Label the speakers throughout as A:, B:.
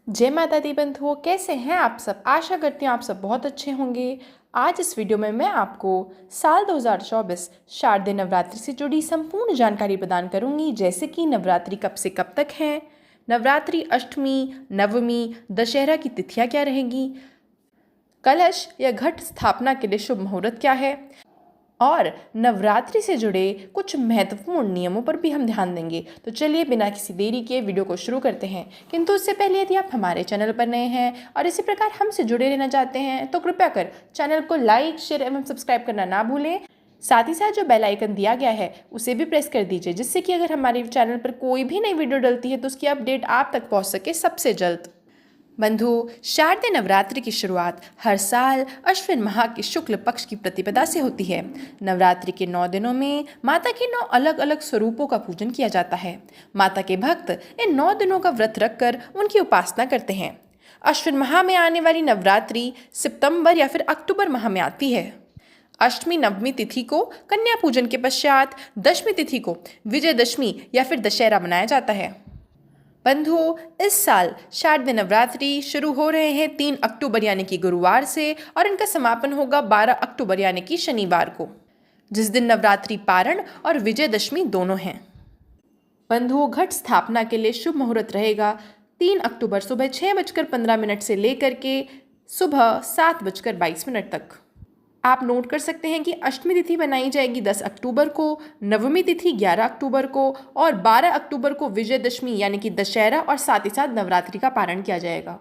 A: जय माता दी बंधुओं, कैसे हैं आप सब। आशा करती हूँ आप सब बहुत अच्छे होंगे। आज इस वीडियो में मैं आपको साल 2024 शारदीय नवरात्रि से जुड़ी संपूर्ण जानकारी प्रदान करूंगी, जैसे कि नवरात्रि कब से कब तक है, नवरात्रि अष्टमी, नवमी, दशहरा की तिथियां क्या रहेंगी, कलश या घट स्थापना के लिए शुभ मुहूर्त क्या है, और नवरात्रि से जुड़े कुछ महत्वपूर्ण नियमों पर भी हम ध्यान देंगे। तो चलिए बिना किसी देरी के वीडियो को शुरू करते हैं। किंतु उससे पहले यदि आप हमारे चैनल पर नए हैं और इसी प्रकार हमसे जुड़े रहना चाहते हैं तो कृपया कर चैनल को लाइक, शेयर एवं सब्सक्राइब करना ना भूलें। साथ ही साथ जो बेल आइकन दिया गया है उसे भी प्रेस कर दीजिए, जिससे कि अगर हमारे चैनल पर कोई भी नई वीडियो डलती है तो उसकी अपडेट आप तक पहुँच सके सबसे जल्द। बंधु, शारदीय नवरात्रि की शुरुआत हर साल अश्विन माह के शुक्ल पक्ष की प्रतिपदा से होती है। नवरात्रि के 9 दिनों में माता के 9 अलग अलग स्वरूपों का पूजन किया जाता है। माता के भक्त इन 9 दिनों का व्रत रखकर उनकी उपासना करते हैं। अश्विन माह में आने वाली नवरात्रि सितंबर या फिर अक्टूबर माह में आती है। अष्टमी नवमी तिथि को कन्या पूजन के पश्चात दशमी तिथि को विजयदशमी या फिर दशहरा मनाया जाता है। बंधुओं, इस साल शारदीय नवरात्रि शुरू हो रहे हैं 3 अक्टूबर यानी कि गुरुवार से, और इनका समापन होगा 12 अक्टूबर यानी कि शनिवार को, जिस दिन नवरात्रि पारण और विजयदशमी दोनों हैं। बंधुओं, घट स्थापना के लिए शुभ मुहूर्त रहेगा 3 अक्टूबर सुबह 6:15 से लेकर के सुबह 7:22 तक। आप नोट कर सकते हैं कि अष्टमी तिथि बनाई जाएगी 10 अक्टूबर को, नवमी तिथि 11 अक्टूबर को और 12 अक्टूबर को विजयदशमी यानी कि दशहरा और साथ ही साथ नवरात्रि का पारण किया जाएगा।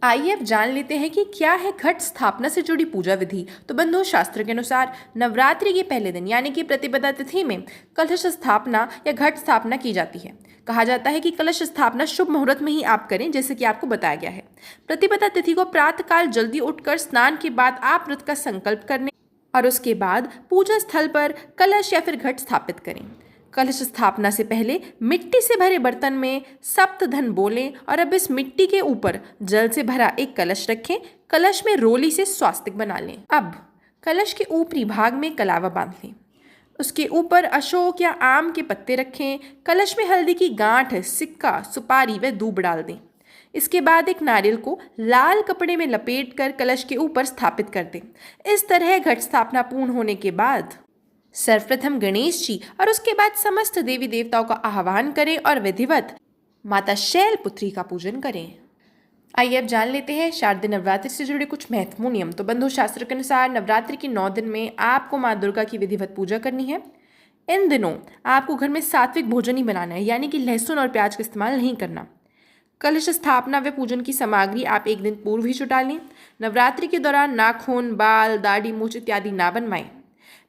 A: आइए अब जान लेते हैं कि क्या है घट स्थापना से जुड़ी पूजा विधि। तो बंधुओं, शास्त्र के अनुसार नवरात्रि के पहले दिन यानी कि प्रतिपदा तिथि में कलश स्थापना या घट स्थापना की जाती है। कहा जाता है कि कलश स्थापना शुभ मुहूर्त में ही आप करें, जैसे कि आपको बताया गया है। प्रतिपदा तिथि को प्रातःकाल जल्दी उठकर स्नान के बाद आप व्रत का संकल्प करने और उसके बाद पूजा स्थल पर कलश या फिर घट स्थापित करें। कलश स्थापना से पहले मिट्टी से भरे बर्तन में सप्तधन बोलें और अब इस मिट्टी के ऊपर जल से भरा एक कलश रखें। कलश में रोली से स्वास्तिक बना लें। अब कलश के ऊपरी भाग में कलावा बांध लें। उसके ऊपर अशोक या आम के पत्ते रखें। कलश में हल्दी की गांठ, सिक्का, सुपारी व दूब डाल दें। इसके बाद एक नारियल को लाल कपड़े में लपेटकर कलश के ऊपर स्थापित कर दें। इस तरह घट स्थापना पूर्ण होने के बाद सर्वप्रथम गणेश जी और उसके बाद समस्त देवी देवताओं का आह्वान करें और विधिवत माता शैलपुत्री का पूजन करें। आइए अब जान लेते हैं शारदीय नवरात्रि से जुड़े कुछ महत्वपूर्ण नियम। तो बंधु, शास्त्र के अनुसार नवरात्रि के 9 दिन में आपको माँ दुर्गा की विधिवत पूजा करनी है। इन दिनों आपको घर में सात्विक भोजन ही बनाना है, यानी कि लहसुन और प्याज का इस्तेमाल नहीं करना। कलश स्थापना व पूजन की सामग्री आप एक दिन पूर्व ही जुटा लें। नवरात्रि के दौरान नाखून, बाल, दाढ़ी, मूंछ इत्यादि ना बनवाएं।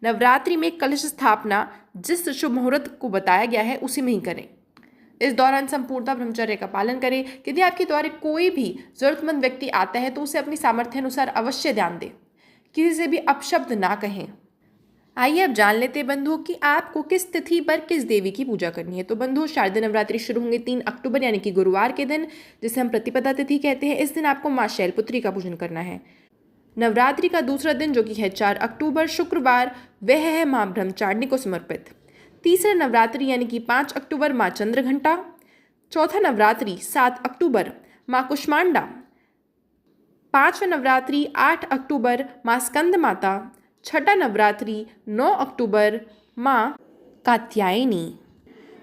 A: नवरात्रि में कलश स्थापना जिस शुभ मुहूर्त को बताया गया है उसी में ही करें। इस दौरान संपूर्णता ब्रह्मचर्य का पालन करें। यदि आपके द्वारा कोई भी जरूरतमंद व्यक्ति आता है तो उसे अपनी सामर्थ्य अनुसार अवश्य ध्यान दें। किसी से भी अपशब्द ना कहें। आइए अब जान लेते हैं बंधुओं कि आपको किस तिथि पर किस देवी की पूजा करनी है। तो बंधुओं, शारदीय नवरात्रि शुरू होंगे 3 अक्टूबर यानी कि गुरुवार के दिन, जिसे हम प्रतिपदा तिथि कहते हैं। इस दिन आपको माँ शैलपुत्री का पूजन करना है। नवरात्रि का दूसरा दिन जो कि है 4 अक्टूबर शुक्रवार, वह है माँ ब्रह्मचारिणी को समर्पित। तीसरा नवरात्रि यानी कि 5 अक्टूबर माँ चंद्रघंटा। चौथा नवरात्रि 7 अक्टूबर माँ कुष्मांडा। पांचवा नवरात्रि 8 अक्टूबर माँ स्कंद माता। छठा नवरात्रि 9 अक्टूबर माँ कात्यायनी।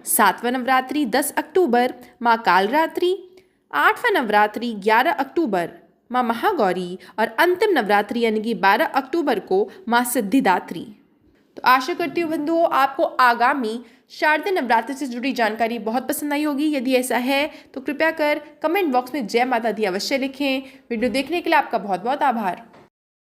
A: सातवां नवरात्रि 10 अक्टूबर माँ कालरात्रि। आठवां नवरात्रि 11 अक्टूबर माँ महागौरी और अंतिम नवरात्रि यानी कि 12 अक्टूबर को माँ सिद्धिदात्री। तो आशा करती हूँ बंधुओं आपको आगामी शारदीय नवरात्रि से जुड़ी जानकारी बहुत पसंद आई होगी। यदि ऐसा है तो कृपया कर कमेंट बॉक्स में जय माता दी अवश्य लिखें। वीडियो देखने के लिए आपका बहुत बहुत आभार।